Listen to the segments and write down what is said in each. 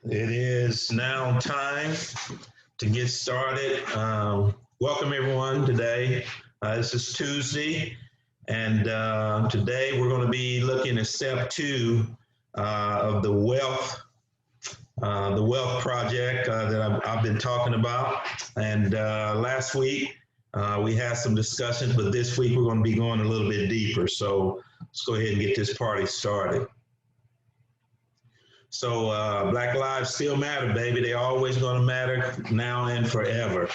It is now time to get started. Welcome everyone today. This is Tuesday, and today we're going to be looking at step two of the wealth project that I've been talking about. And last week we had some discussions, but this week we're going to be going a little bit deeper. So let's go ahead and get this party started. So Black lives still matter, baby. They're always going to matter now and forever.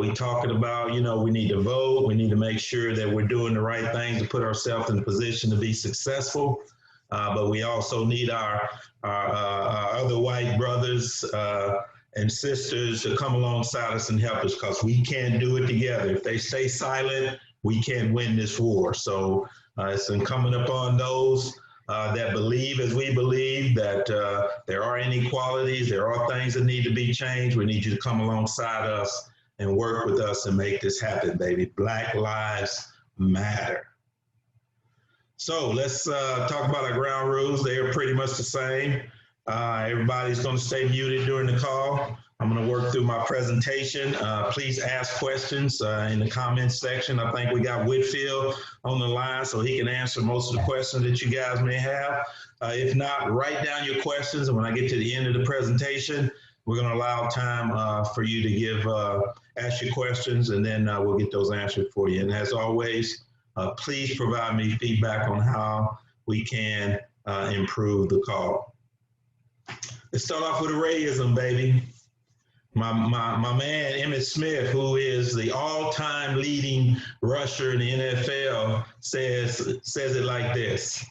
We talking about, we need to vote. We need to make sure that we're doing the right thing to put ourselves in a position to be successful. But we also need our other white brothers and sisters to come alongside us and help us, because we can't do it together. If they stay silent, we can't win this war. So it's incumbent upon those that believe as we believe that there are inequalities, there are things that need to be changed. We need you to come alongside us and work with us and make this happen, baby. Black lives matter. So let's talk about our ground rules. They are pretty much the same. Everybody's going to stay muted during the call. I'm going to work through my presentation. Please ask questions in the comments section. I think we got Whitfield on the line, so he can answer most of the questions that you guys may have. If not, write down your questions, and when I get to the end of the presentation, we're going to allow time for you to ask your questions, and then we'll get those answered for you. And as always, please provide me feedback on how we can improve the call. Let's start off with racism, baby. My man, Emmitt Smith, who is the all-time leading rusher in the NFL, says it like this: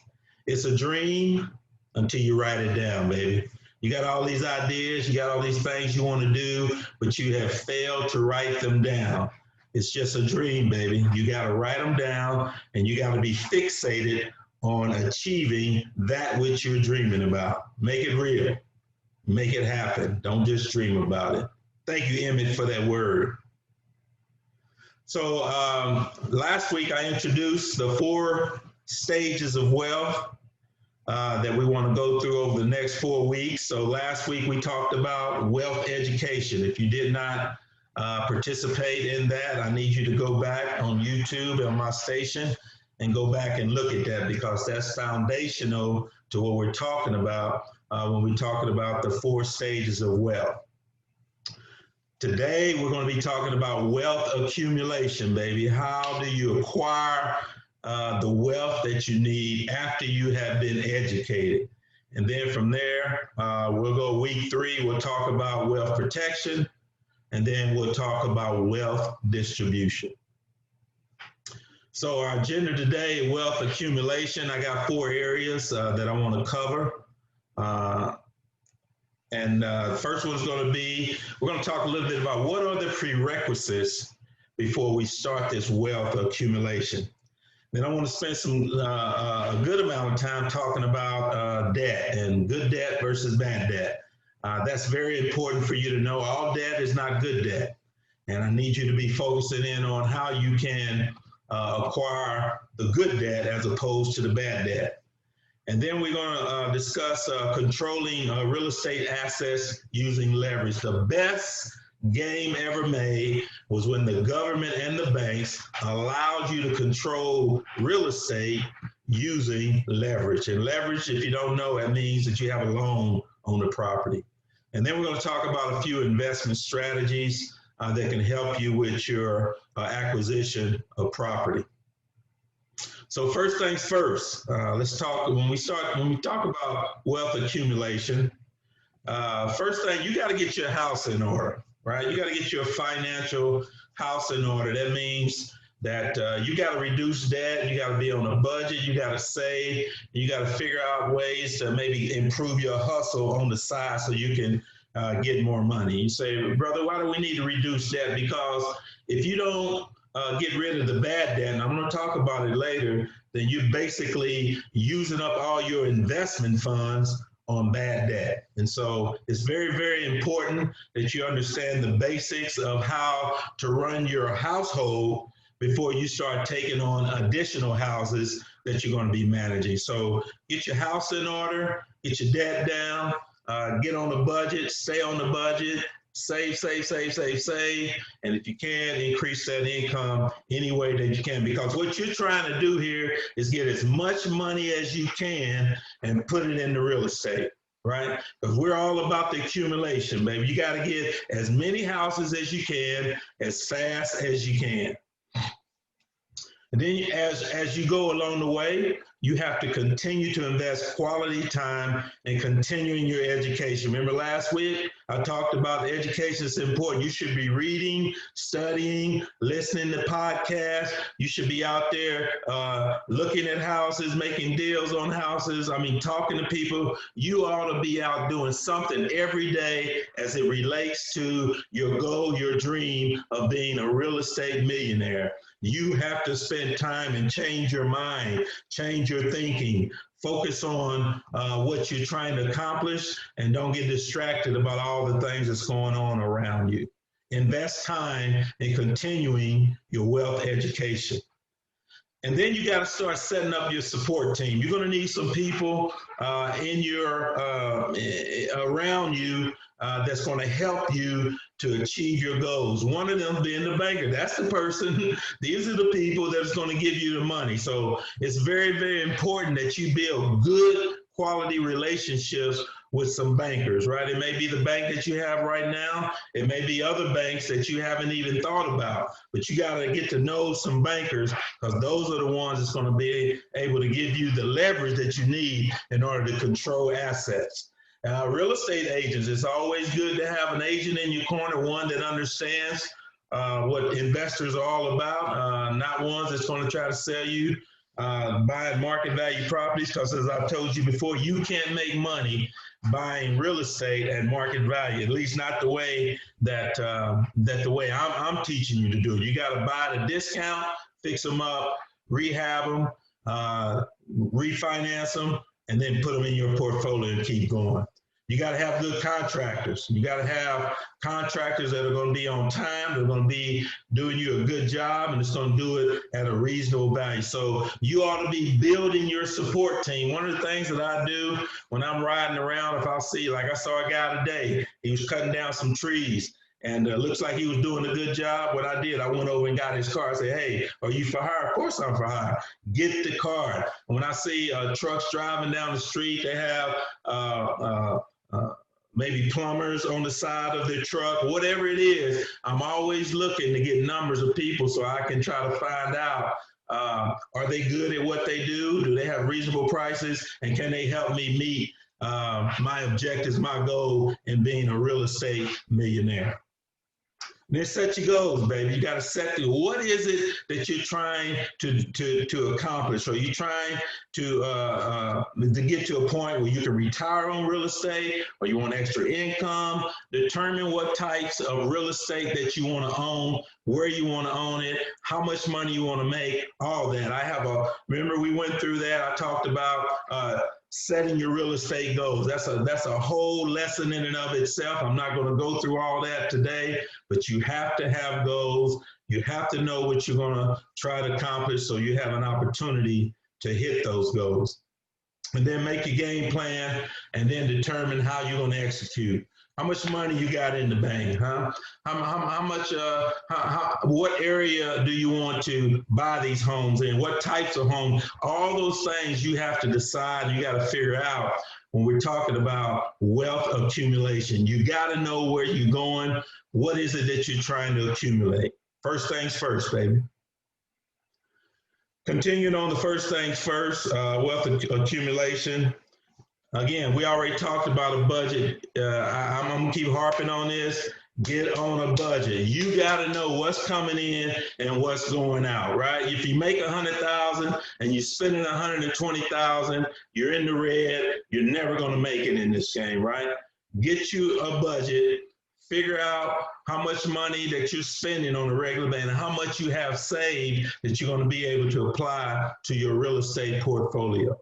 it's a dream until you write it down, baby. You got all these ideas, you got all these things you want to do, but you have failed to write them down. It's just a dream, baby. You got to write them down, and you got to be fixated on achieving that which you're dreaming about. Make it real. Make it happen. Don't just dream about it. Thank you, Emmett, for that word. So last week I introduced the 4 stages of wealth that we want to go through over the next 4 weeks. So last week we talked about wealth education. If you did not participate in that, I need you to go back on YouTube on my station and go back and look at that, because that's foundational to what we're talking about when we're talking about the 4 stages of wealth. Today, we're going to be talking about wealth accumulation, baby. How do you acquire the wealth that you need after you have been educated? And then from there, we'll go week 3, we'll talk about wealth protection, and then we'll talk about wealth distribution. So our agenda today, wealth accumulation. I got 4 areas that I want to cover. And the first one is going to be, we're going to talk a little bit about what are the prerequisites before we start this wealth accumulation. Then I want to spend a good amount of time talking about debt and good debt versus bad debt. That's very important for you to know. All debt is not good debt. And I need you to be focusing in on how you can acquire the good debt as opposed to the bad debt. And then we're going to discuss controlling real estate assets using leverage. The best game ever made was when the government and the banks allowed you to control real estate using leverage. And leverage, if you don't know, that means that you have a loan on the property. And then we're going to talk about a few investment strategies that can help you with your acquisition of property. So first things first, let's talk, when we talk about wealth accumulation, first thing, you got to get your house in order, right? You got to get your financial house in order. That means that you got to reduce debt, you got to be on a budget, you got to save, you got to figure out ways to maybe improve your hustle on the side so you can get more money. You say, brother, why do we need to reduce debt? Because if you don't get rid of the bad debt, and I'm going to talk about it later, then you're basically using up all your investment funds on bad debt. And so it's very, very important that you understand the basics of how to run your household before you start taking on additional houses that you're going to be managing. So get your house in order, get your debt down, Get on the budget, stay on the budget, save, save, save, save, save. And if you can, increase that income any way that you can. Because what you're trying to do here is get as much money as you can and put it into real estate, right? Because we're all about the accumulation, baby. You got to get as many houses as you can, as fast as you can. And then as you go along the way, you have to continue to invest quality time in continuing your education. Remember last week, I talked about the education is important. You should be reading, studying, listening to podcasts. You should be out there looking at houses, making deals on houses. I mean, talking to people. You ought to be out doing something every day as it relates to your goal, your dream of being a real estate millionaire. You have to spend time and change your mind, change your thinking, focus on what you're trying to accomplish, and don't get distracted about all the things that's going on around you. Invest time in continuing your wealth education. And then you got to start setting up your support team. You're going to need some people in your around you that's going to help you to achieve your goals. One of them being the banker. That's the person. These are the people that's going to give you the money. So it's very, very important that you build good quality relationships with some bankers, right? It may be the bank that you have right now. It may be other banks that you haven't even thought about, but you got to get to know some bankers because those are the ones that's going to be able to give you the leverage that you need in order to control assets. Real estate agents, it's always good to have an agent in your corner, one that understands what investors are all about, not ones that's going to try to sell you buying market value properties, because as I've told you before, you can't make money buying real estate at market value, at least not the way that the way I'm teaching you to do it. You got to buy at a discount, fix them up, rehab them, refinance them, and then put them in your portfolio and keep going. You got to have good contractors. You got to have contractors that are going to be on time. They're going to be doing you a good job, and it's going to do it at a reasonable value. So you ought to be building your support team. One of the things that I do when I'm riding around, if I see, like I saw a guy today, he was cutting down some trees. And looks like he was doing a good job. What I did, I went over and got his car. I said, hey, are you for hire? Of course I'm for hire. Get the card. When I see trucks driving down the street, they have maybe plumbers on the side of their truck, whatever it is, I'm always looking to get numbers of people so I can try to find out, are they good at what they do? Do they have reasonable prices? And can they help me meet my objectives, my goal in being a real estate millionaire? Then set your goals, baby. You got to set what is it that you're trying to accomplish? Are you trying to get to a point where you can retire on real estate, or you want extra income? Determine what types of real estate that you want to own, where you want to own it, how much money you want to make, all that. Remember we went through that. I talked about setting your real estate goals. That's a whole lesson in and of itself. I'm not going to go through all that today, but you have to have goals. You have to know what you're going to try to accomplish so you have an opportunity to hit those goals. And then make your game plan and then determine how you're going to execute. How much money you got in the bank, huh? How much, what area do you want to buy these homes in? What types of homes? All those things you have to decide, you got to figure out when we're talking about wealth accumulation. You got to know where you're going. What is it that you're trying to accumulate? First things first, baby. Continuing on the first things first, wealth accumulation. Again, we already talked about a budget. I'm going to keep harping on this. Get on a budget. You got to know what's coming in and what's going out, right? If you make $100,000 and you're spending $120,000, you're in the red. You're never going to make it in this game, right? Get you a budget. Figure out how much money that you're spending on a regular basis and how much you have saved that you're going to be able to apply to your real estate portfolio.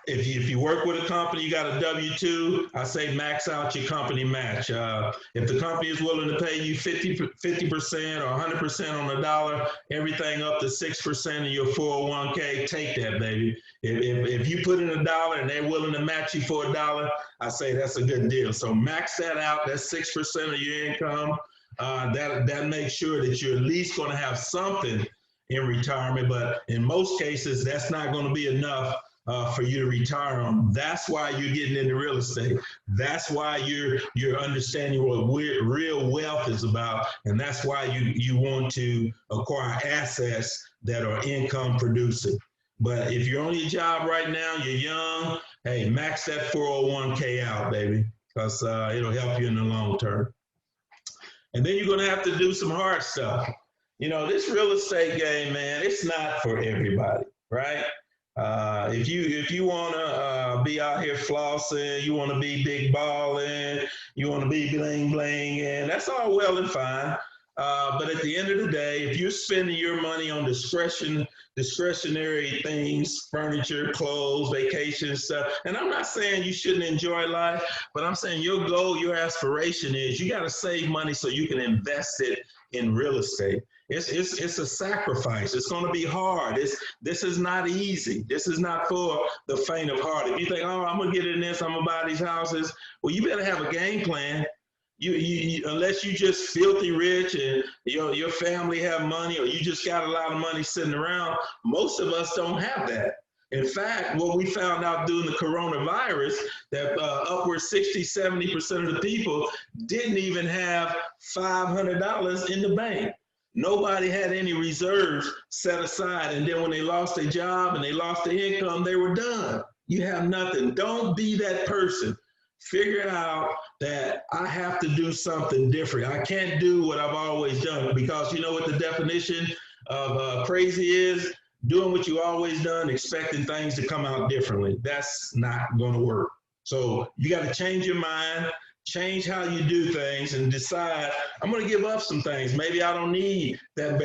If you work with a company, you got a W-2, I say max out your company match. If the company is willing to pay you 50% or 100% on the dollar, everything up to 6% of your 401k, take that, baby. If you put in a dollar and they're willing to match you for a dollar, I say that's a good deal. So max that out. That's 6% of your income. That makes sure that you're at least going to have something in retirement, but in most cases, that's not going to be enough for you to retire on. That's why you're getting into real estate. That's why you're understanding what real wealth is about, and that's why you want to acquire assets that are income producing. But if you're on your job right now, you're young, hey, max that 401k out, baby, because it'll help you in the long term. And then you're going to have to do some hard stuff. You know, this real estate game, man, it's not for everybody, right? If you want to be out here flossing, you want to be big balling, you want to be bling bling, and that's all well and fine. But at the end of the day, if you're spending your money on discretionary things, furniture, clothes, vacation stuff, and I'm not saying you shouldn't enjoy life, but I'm saying your goal, your aspiration is you got to save money so you can invest it in real estate. It's a sacrifice. It's going to be hard. This is not easy. This is not for the faint of heart. If you think, oh, I'm going to get in this, I'm going to buy these houses, well, you better have a game plan. You unless you just filthy rich and your family have money, or you just got a lot of money sitting around, most of us don't have that. In fact, what we found out during the coronavirus, that upward 60–70% of the people didn't even have $500 in the bank. Nobody had any reserves set aside. And then when they lost their job and they lost their income, they were done. You have nothing. Don't be that person. Figure out that I have to do something different. I can't do what I've always done, because you know what the definition of crazy is? Doing what you always done, expecting things to come out differently. That's not going to work. So you got to change your mind, change how you do things, and decide, I'm going to give up some things. Maybe I don't need that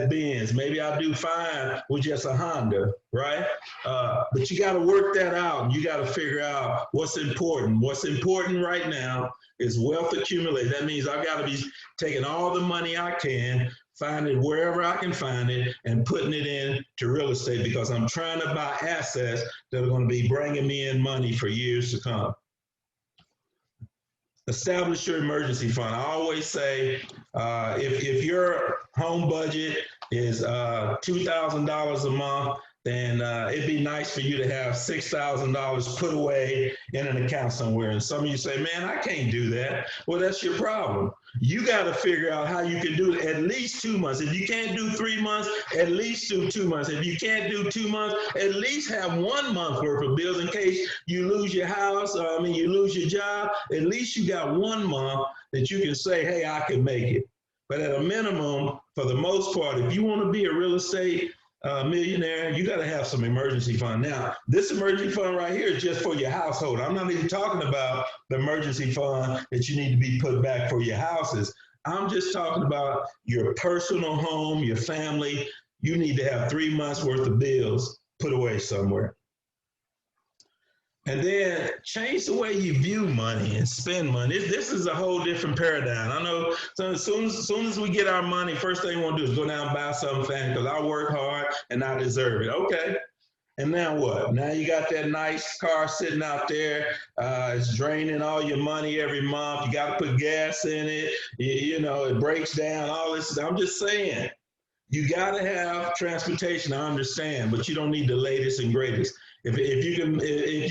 Benz. Maybe I'll do fine with just a Honda, right? But you got to work that out. You got to figure out what's important. What's important right now is wealth accumulate. That means I've got to be taking all the money I can, find it wherever I can find it, and putting it into real estate, because I'm trying to buy assets that are going to be bringing me in money for years to come. Establish your emergency fund. I always say, if your home budget is $2,000 a month, then it'd be nice for you to have $6,000 put away in an account somewhere. And some of you say, man, I can't do that. Well, that's your problem. You got to figure out how you can do it at least 2 months. If you can't do 3 months, at least do 2 months. If you can't do 2 months, at least have 1 month worth of bills in case you lose your house, you lose your job. At least you got 1 month that you can say, hey, I can make it. But at a minimum, for the most part, if you want to be a real estate millionaire, you got to have some emergency fund. Now, this emergency fund right here is just for your household. I'm not even talking about the emergency fund that you need to be put back for your houses. I'm just talking about your personal home, your family. You need to have 3 months worth of bills put away somewhere. And then change the way you view money and spend money. This is a whole different paradigm. I know, so as soon as we get our money, first thing we want to do is go down and buy something fancy because I work hard and I deserve it. Okay. And now what? Now you got that nice car sitting out there. It's draining all your money every month. You got to put gas in it. It breaks down, all this. I'm just saying, you got to have transportation, I understand, but you don't need the latest and greatest. If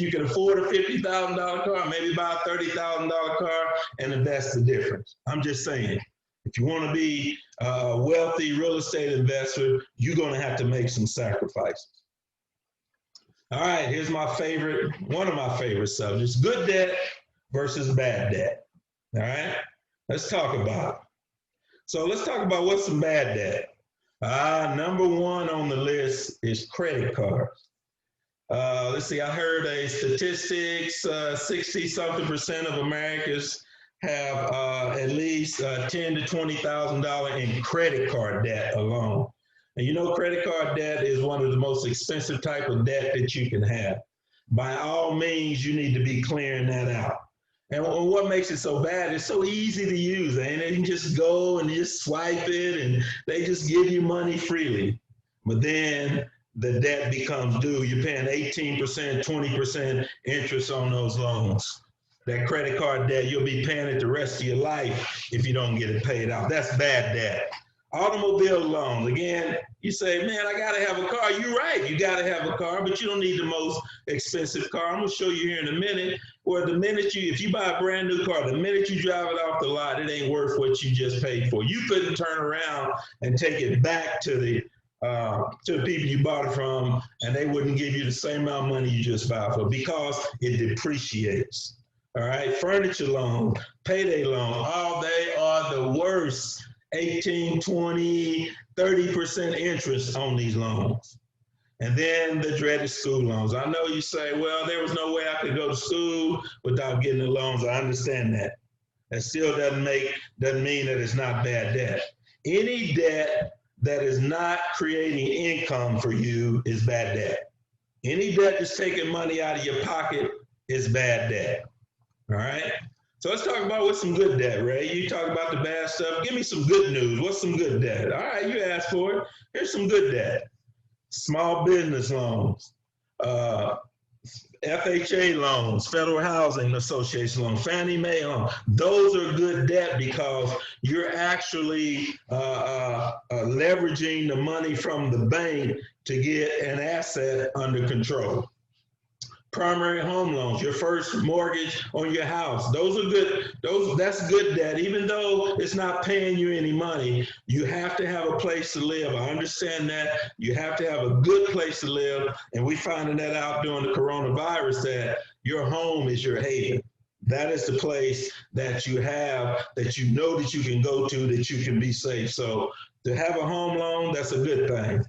you can afford a $50,000 car, maybe buy a $30,000 car and invest the difference. I'm just saying, if you want to be a wealthy real estate investor, you're going to have to make some sacrifices. All right, here's one of my favorite subjects: good debt versus bad debt. All right, let's talk about it. So let's talk about what's some bad debt. Number one on the list is credit cards. Let's see, I heard a statistics, 60-something% of Americans have at least $10,000 to $20,000 in credit card debt alone. And credit card debt is one of the most expensive type of debt that you can have. by all means, you need to be clearing that out. And what makes it so bad, it's so easy to use, and they can just go and just swipe it and they just give you money freely. But then the debt becomes due. You're paying 18%, 20% interest on those loans. That credit card debt, you'll be paying it the rest of your life if you don't get it paid out. That's bad debt. Automobile loans, again, you say, man, I gotta have a car. You're right, you gotta have a car, but you don't need the most expensive car. I'm gonna show you here in a minute where the minute if you buy a brand new car, the minute you drive it off the lot, it ain't worth what you just paid for. You couldn't turn around and take it back to the people you bought it from, and they wouldn't give you the same amount of money you just bought for because it depreciates. All right, furniture loan, payday loan, they are the worst. 18, 20, 30% interest on these loans. And then the dreaded school loans. I know you say, well, there was no way I could go to school without getting the loans. I understand that. That still doesn't mean that it's not bad debt. Any debt that is not creating income for you is bad debt. Any debt that's taking money out of your pocket is bad debt. All right? So let's talk about what's some good debt, Ray. You talk about the bad stuff. Give me some good news. What's some good debt? All right, you asked for it. Here's some good debt. Small business loans, FHA loans, Federal Housing Association loans, Fannie Mae loans. Those are good debt because you're actually leveraging the money from the bank to get an asset under control. Primary home loans, your first mortgage on your house. Those are good. That's good debt. Even though it's not paying you any money, you have to have a place to live. I understand that. You have to have a good place to live. And we finding that out during the coronavirus that your home is your haven. That is the place that you have, that you know that you can go to, that you can be safe. So to have a home loan, that's a good thing.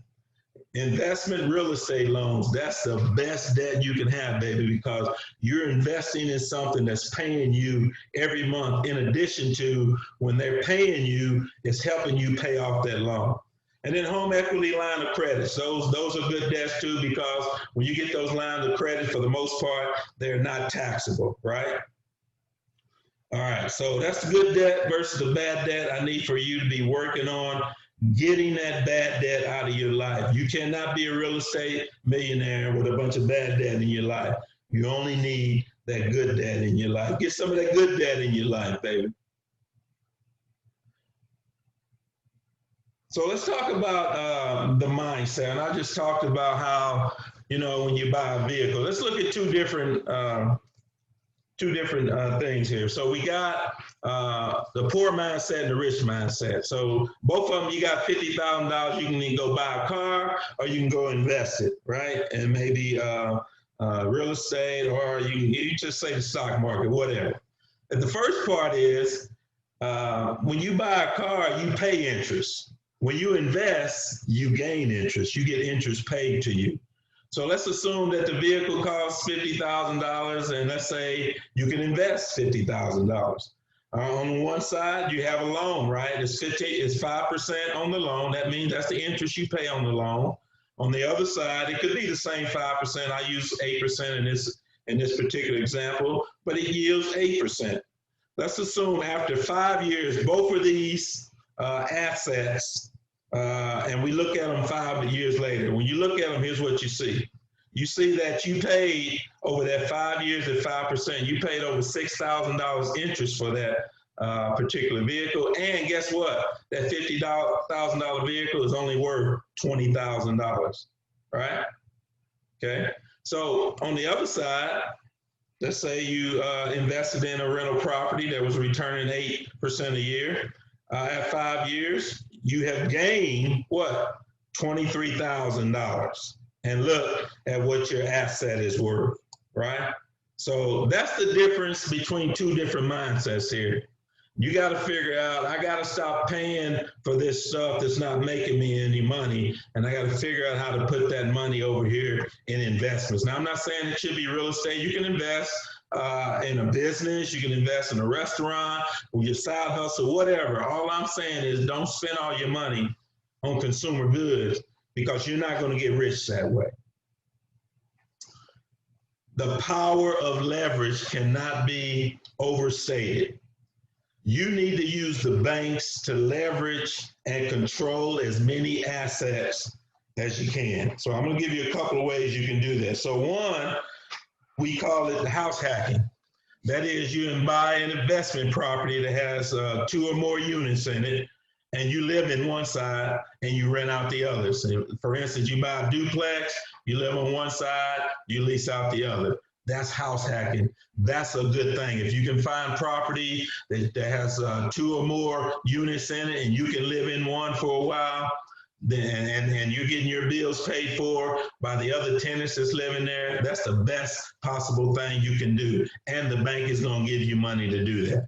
Investment real estate loans, that's the best debt you can have, baby, because you're investing in something that's paying you every month. In addition to when they're paying you, it's helping you pay off that loan. And then home equity line of credits, those are good debts too, because when you get those lines of credit, for the most part, they're not taxable, right? All right, so that's the good debt versus the bad debt. I need for you to be working on getting that bad debt out of your life. You cannot be a real estate millionaire with a bunch of bad debt in your life. You only need that good debt in your life. Get some of that good debt in your life, baby. So let's talk about the mindset. And I just talked about how, when you buy a vehicle, let's look at two different things here. So we got the poor mindset and the rich mindset. So both of them, you got $50,000, you can go buy a car or you can go invest it, right? And maybe real estate, or you just say the stock market, whatever. And the first part is when you buy a car, you pay interest. When you invest, you gain interest. You get interest paid to you. So let's assume that the vehicle costs $50,000, and let's say you can invest $50,000. On one side, you have a loan, right? It's 5% on the loan. That means that's the interest you pay on the loan. On the other side, it could be the same 5%. I use 8% in this particular example, but it yields 8%. Let's assume after 5 years, both of these assets, and we look at them 5 years later. When you look at them, here's what you see. You see that you paid over that 5 years at 5%, you paid over $6,000 interest for that particular vehicle. And guess what? That $50,000 vehicle is only worth $20,000, right? Okay. So on the other side, let's say you invested in a rental property that was returning 8% a year. At 5 years, you have gained what? $23,000. And look at what your asset is worth, right? So that's the difference between two different mindsets here. You got to figure out, I got to stop paying for this stuff that's not making me any money. And I got to figure out how to put that money over here in investments. Now, I'm not saying it should be real estate. You can invest in a business, you can invest in a restaurant, or your side hustle, whatever. All I'm saying is don't spend all your money on consumer goods because you're not going to get rich that way. The power of leverage cannot be overstated. You need to use the banks to leverage and control as many assets as you can. So I'm going to give you a couple of ways you can do this. So one, we call it house hacking. That is, you buy an investment property that has 2 or more units in it, and you live in one side and you rent out the other. So for instance, you buy a duplex, you live on one side, you lease out the other. That's house hacking. That's a good thing. If you can find property that has 2 or more units in it and you can live in one for a while, and you're getting your bills paid for by the other tenants that's living there, that's the best possible thing you can do. And the bank is going to give you money to do that.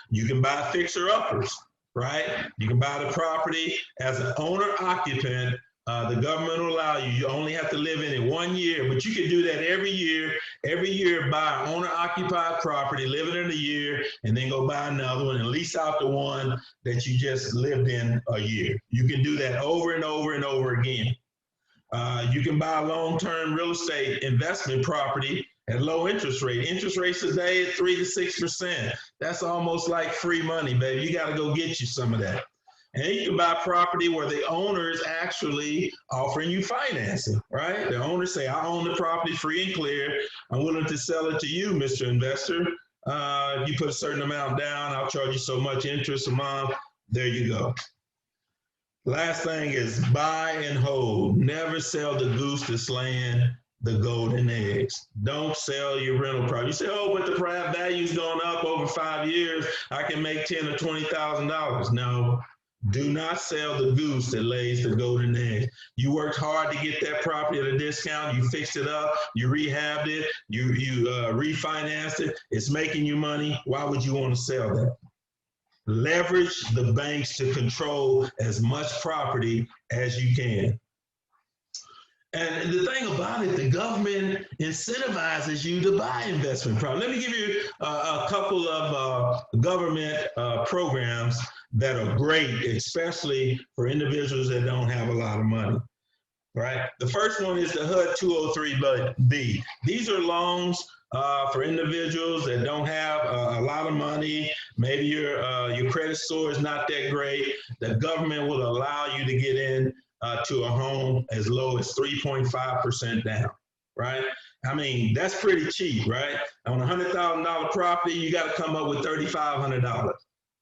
You can buy fixer-uppers, right? You can buy the property as an owner-occupant. The government will allow you. You only have to live in it 1 year, but you can do that every year. Every year, buy an owner-occupied property, live in it a year, and then go buy another one and lease out the one that you just lived in a year. You can do that over and over and over again. You can buy a long-term real estate investment property at low interest rate. Interest rates today at 3 to 6%. That's almost like free money, baby. You got to go get you some of that. And you can buy property where the owner is actually offering you financing, right? The owner say, I own the property free and clear. I'm willing to sell it to you, Mr. Investor. You put a certain amount down, I'll charge you so much interest a month. There you go. Last thing is buy and hold. Never sell the goose that's laying the golden eggs. Don't sell your rental property. You say, oh, but the value's going up over 5 years. I can make $10,000 or $20,000. No. Do not sell the goose that lays the golden egg. You worked hard to get that property at a discount. You fixed it up. You rehabbed it. You refinanced it. It's making you money. Why would you want to sell that? Leverage the banks to control as much property as you can. And the thing about it, the government incentivizes you to buy investment property. Let me give you a couple of government programs that are great, especially for individuals that don't have a lot of money, right? The first one is the HUD 203B. These are loans for individuals that don't have a lot of money. Maybe your credit score is not that great. The government will allow you to get in to a home as low as 3.5% down, right? I mean, that's pretty cheap, right? On a $100,000 property, you got to come up with $3,500.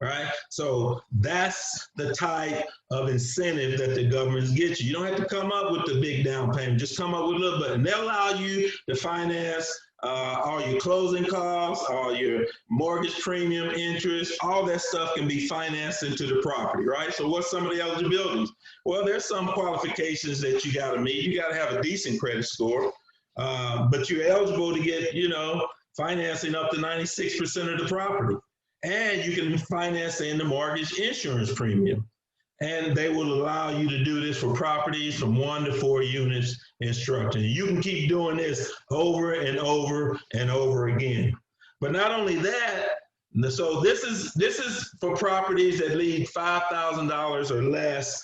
Right? So that's the type of incentive that the government gets you. You don't have to come up with the big down payment, just come up with a little bit. And they'll allow you to finance all your closing costs, all your mortgage premium interest, all that stuff can be financed into the property, right? So what's some of the eligibilities? Well, there's some qualifications that you got to meet. You got to have a decent credit score, but you're eligible to get, financing up to 96% of the property. And you can finance in the mortgage insurance premium. And they will allow you to do this for properties from 1 to 4 units instructed. You can keep doing this over and over and over again. But not only that, so this is for properties that need $5,000 or less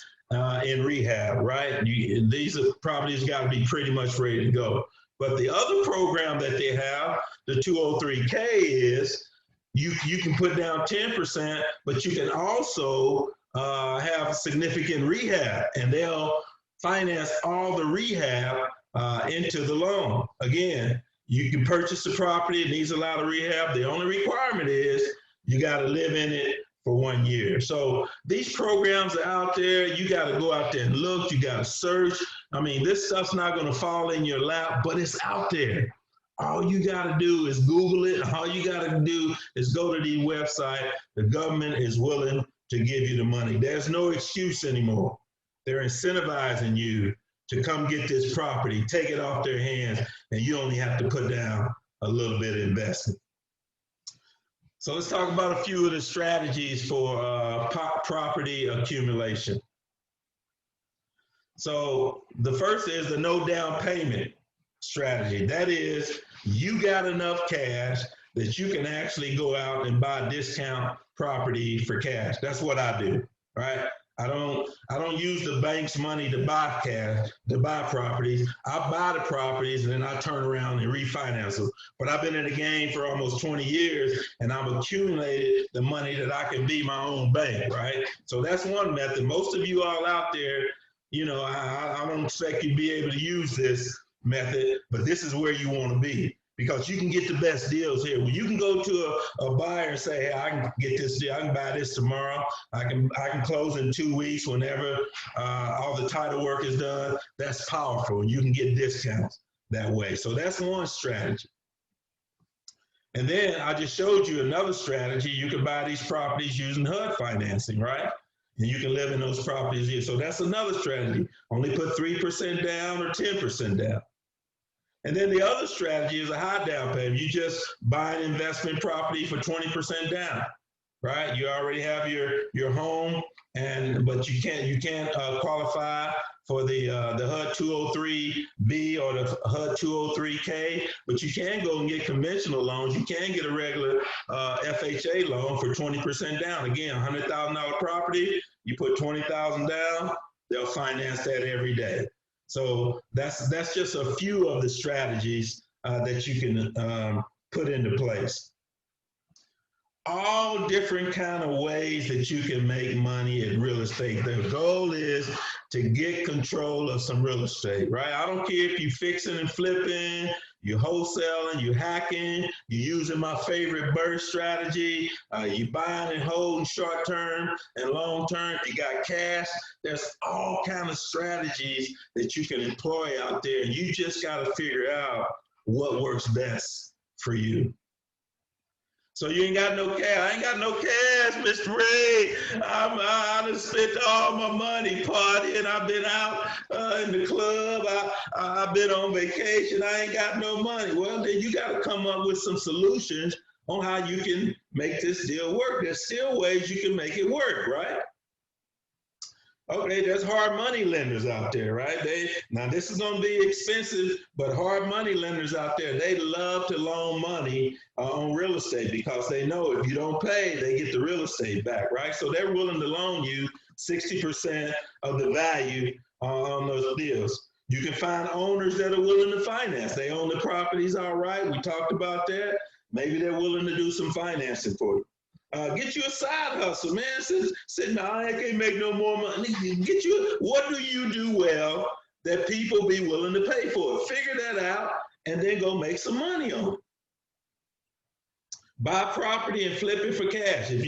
in rehab, right? These properties got to be pretty much ready to go. But the other program that they have, the 203K, is you can put down 10%, but you can also have significant rehab, and they'll finance all the rehab into the loan. Again, you can purchase the property, it needs a lot of rehab. The only requirement is you got to live in it for 1 year. So these programs are out there. You got to go out there and look. You got to search. I mean, this stuff's not going to fall in your lap, but it's out there. All you got to do is Google it. All you got to do is go to the website. The government is willing to give you the money. There's no excuse anymore. They're incentivizing you to come get this property, take it off their hands, and you only have to put down a little bit of investment. So let's talk about a few of the strategies for property accumulation. So the first is the no down payment strategy. That is, you got enough cash that you can actually go out and buy discount property for cash. That's what I do, right? I don't use the bank's money to buy cash, to buy properties. I buy the properties and then I turn around and refinance them. But I've been in the game for almost 20 years and I've accumulated the money that I can be my own bank, right? So that's one method. Most of you all out there, I don't expect you to be able to use this method, but this is where you want to be because you can get the best deals here. When you can go to a buyer and say, hey, I can get this deal, I can buy this tomorrow, I can close in 2 weeks whenever all the title work is done. That's powerful. And you can get discounts that way. So that's one strategy. And then I just showed you another strategy. You can buy these properties using HUD financing, right? And you can live in those properties here. So that's another strategy. Only put 3% down or 10% down. And then the other strategy is a high down payment. You just buy an investment property for 20% down, right? You already have your home, but you can't qualify for the HUD 203B or the HUD 203K, but you can go and get conventional loans. You can get a regular FHA loan for 20% down. Again, $100,000 property, you put $20,000 down, they'll finance that every day. So that's just a few of the strategies that you can put into place. All different kind of ways that you can make money in real estate. The goal is to get control of some real estate, right? I don't care if you're fixing and flipping, you're wholesaling, you're hacking, you're using my favorite burst strategy, you're buying and holding short term and long term. If you got cash, there's all kind of strategies that you can employ out there. And you just got to figure out what works best for you. So you ain't got no cash. I ain't got no cash, Mr. Ray. I done spent all my money partying. I've been out in the club. I've been on vacation. I ain't got no money. Well, then you got to come up with some solutions on how you can make this deal work. There's still ways you can make it work, right? Okay, there's hard money lenders out there, right? Now this is going to be expensive, but hard money lenders out there, they love to loan money on real estate because they know if you don't pay, they get the real estate back, right? So they're willing to loan you 60% of the value on those deals. You can find owners that are willing to finance. They own the properties, all right. We talked about that. Maybe they're willing to do some financing for you. Get you a side hustle, man. Sit now, I can't make no more money. Get you, what do you do well that people be willing to pay for it? Figure that out and then go make some money on it. Buy property and flip it for cash. If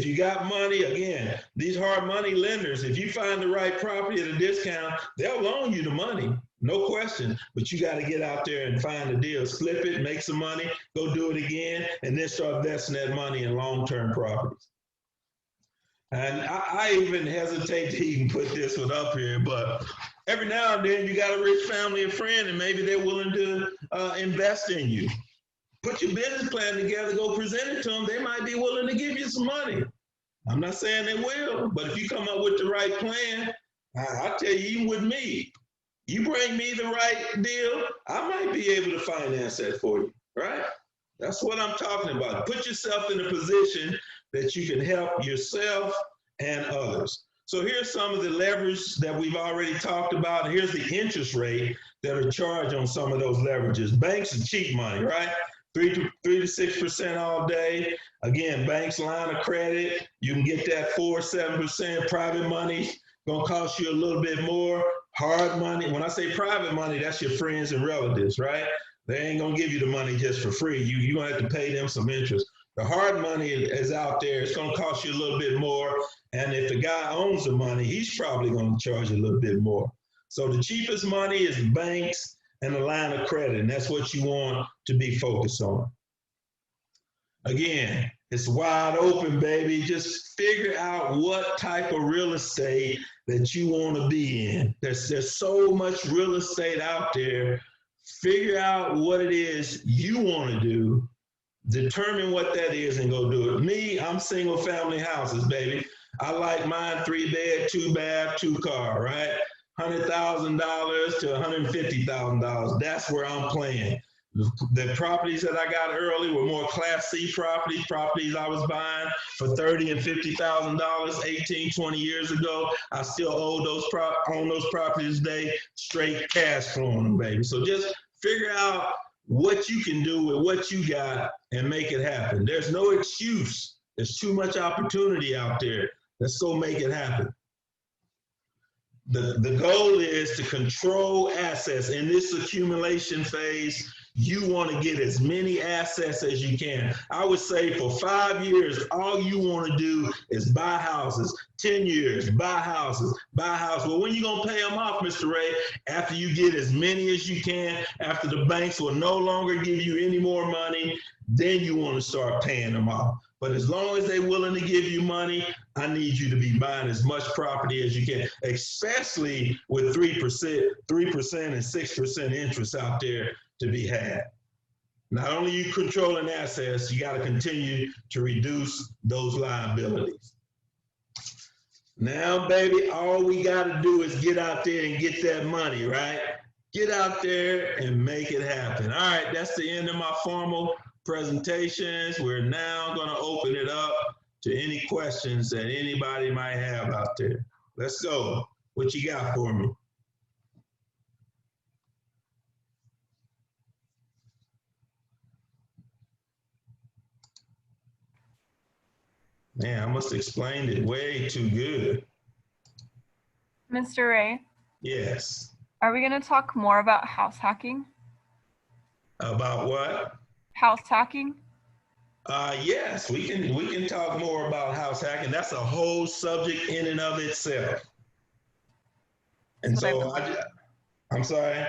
you got money, again, these hard money lenders, if you find the right property at a discount, they'll loan you the money. No question, but you got to get out there and find the deals, flip it, make some money, go do it again, and then start investing that money in long-term properties. And I even hesitate to even put this one up here, but every now and then you got a rich family and friend, and maybe they're willing to invest in you. Put your business plan together, go present it to them. They might be willing to give you some money. I'm not saying they will, but if you come up with the right plan, I tell you, even with me, you bring me the right deal, I might be able to finance that for you, right? That's what I'm talking about. Put yourself in a position that you can help yourself and others. So here's some of the leverage that we've already talked about. Here's the interest rate that are charged on some of those leverages. Banks are cheap money, right? 3 to 6% all day. Again, banks line of credit, you can get that 4 or 7%. Private money gonna cost you a little bit more. Hard money, when I say private money, that's your friends and relatives, right? They ain't gonna give you the money just for free. You're gonna have to pay them some interest. The hard money is out there. It's gonna cost you a little bit more. And if the guy owns the money, he's probably gonna charge you a little bit more. So the cheapest money is banks and a line of credit, and that's what you want to be focused on. Again, it's wide open, baby. Just figure out what type of real estate that you want to be in. There's so much real estate out there. Figure out what it is you want to do. Determine what that is and go do it. Me, I'm single family houses, baby. I like mine 3 bed, 2 bath, 2 car, right? $100,000 to $150,000. That's where I'm playing. The properties that I got early were more Class C properties I was buying for $30,000 and $50,000 18, 20 years ago. I still own those properties today, straight cash flowing them, baby. So just figure out what you can do with what you got and make it happen. There's no excuse. There's too much opportunity out there. Let's go make it happen. The goal is to control assets. In this accumulation phase, you want to get as many assets as you can. I would say for 5 years, all you want to do is buy houses. 10 years, buy houses, buy houses. Well, when you going to pay them off, Mr. Ray? After you get as many as you can, after the banks will no longer give you any more money, then you want to start paying them off. But as long as they're willing to give you money, I need you to be buying as much property as you can, especially with 3% and 6% interest out there to be had. Not only you controlling assets, you got to continue to reduce those liabilities. Now, baby, all we got to do is get out there and get that money, right? Get out there and make it happen. All right, that's the end of my formal presentations. We're now going to open it up to any questions that anybody might have out there. Let's go. What you got for me? Man, I must have explained it way too good. Mr. Ray? Yes. Are we going to talk more about house hacking? About what? House hacking? Yes, we can talk more about house hacking. That's a whole subject in and of itself. And so I'm sorry.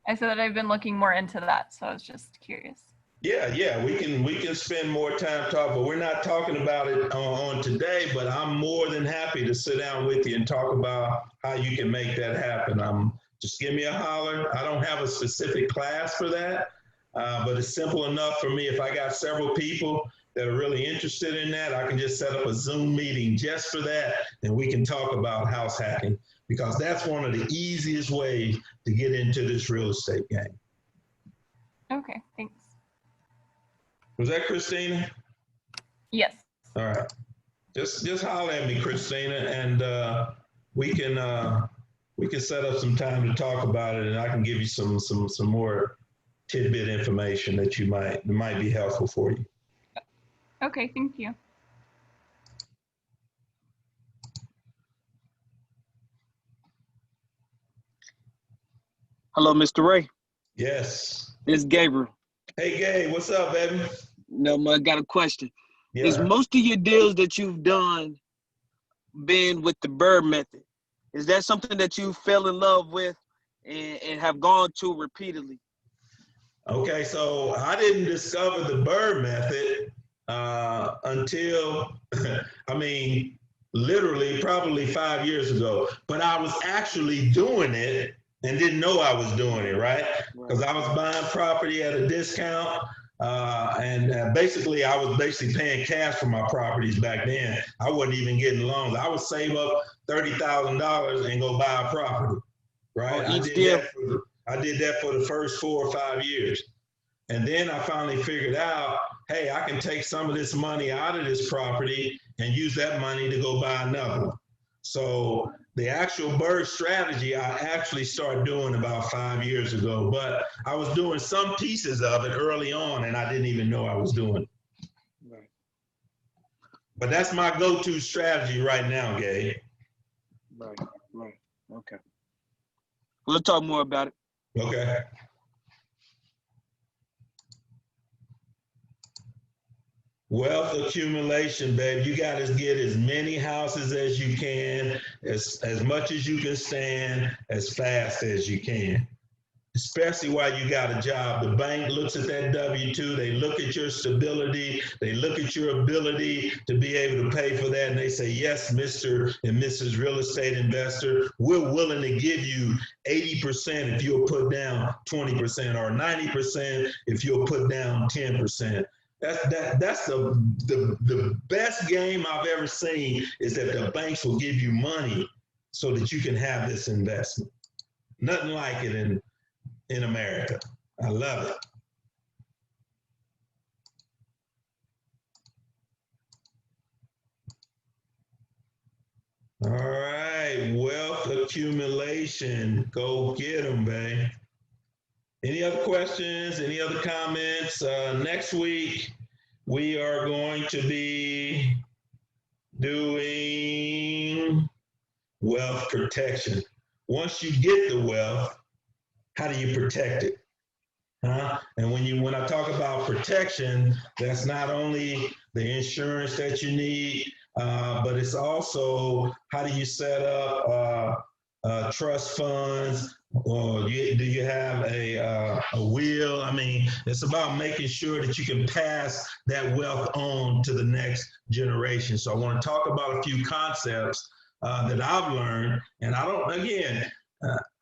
I said that I've been looking more into that, so I was just curious. Yeah, we can spend more time talking, but we're not talking about it on today. But I'm more than happy to sit down with you and talk about how you can make that happen. Just give me a holler. I don't have a specific class for that. But it's simple enough for me. If I got several people that are really interested in that, I can just set up a Zoom meeting just for that, and we can talk about house hacking, because that's one of the easiest ways to get into this real estate game. Okay, thanks. Was that Christina? Yes. All right. Just holler at me, Christina, and we can set up some time to talk about it, and I can give you some more tidbit information that might be helpful for you. Okay, thank you. Hello, Mr. Ray. Yes. This is Gabriel. Hey, Gabe, what's up, baby? No, I got a question. Yeah. Is most of your deals that you've done been with the Bird method? Is that something that you fell in love with and have gone to repeatedly? Okay, so I didn't discover the Bird method until, I mean, literally probably 5 years ago. But I was actually doing it and didn't know I was doing it, right? Because I was buying property at a discount. And basically, I was paying cash for my properties back then. I wasn't even getting loans. I would save up $30,000 and go buy a property, right? I did that for the first 4 or 5 years. And then I finally figured out, hey, I can take some of this money out of this property and use that money to go buy another one. So the actual Bird strategy, I actually started doing about 5 years ago, but I was doing some pieces of it early on and I didn't even know I was doing it. Right. But that's my go-to strategy right now, Gabe. Right. Okay. We'll talk more about it. Okay. Wealth accumulation, babe. You got to get as many houses as you can, as much as you can stand, as fast as you can. Especially while you got a job. The bank looks at that W-2, they look at your stability, they look at your ability to be able to pay for that, and they say, yes, Mr. and Mrs. Real Estate Investor, we're willing to give you 80% if you'll put down 20%, or 90% if you'll put down 10%. That's the best game I've ever seen, is that the banks will give you money so that you can have this investment. Nothing like it in America. I love it. accumulation. Go get them, babe. Any other questions? Any other comments? Next week, we are going to be doing wealth protection. Once you get the wealth, how do you protect it? Huh? And when I talk about protection, that's not only the insurance that you need, but it's also how do you set up trust funds, or do you have a will? I mean, it's about making sure that you can pass that wealth on to the next generation. So I want to talk about a few concepts that I've learned, and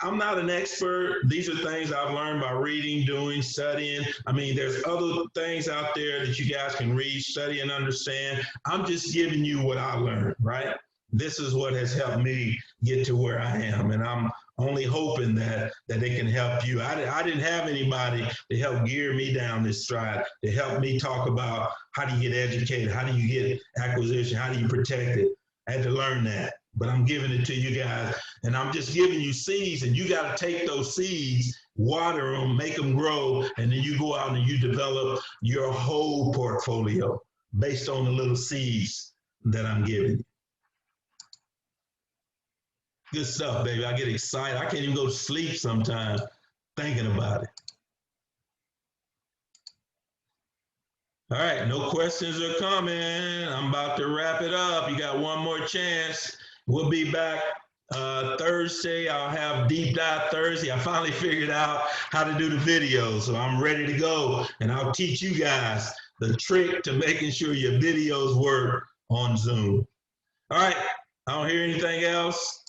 I'm not an expert. These are things I've learned by reading, doing, studying. I mean, there's other things out there that you guys can read, study, and understand. I'm just giving you what I learned, right? This is what has helped me get to where I am, and I'm only hoping that it can help you. I didn't have anybody to help gear me down this stride, to help me talk about how do you get educated, how do you get acquisition, how do you protect it. I had to learn that, but I'm giving it to you guys, and I'm just giving you seeds, and you got to take those seeds, water them, make them grow, and then you go out and you develop your whole portfolio based on the little seeds that I'm giving you. Good stuff, baby. I get excited. I can't even go to sleep sometimes thinking about it. All right, no questions or comments. I'm about to wrap it up. You got one more chance. We'll be back Thursday. I'll have Deep Dive Thursday. I finally figured out how to do the videos, so I'm ready to go. And I'll teach you guys the trick to making sure your videos work on Zoom. All right, I don't hear anything else.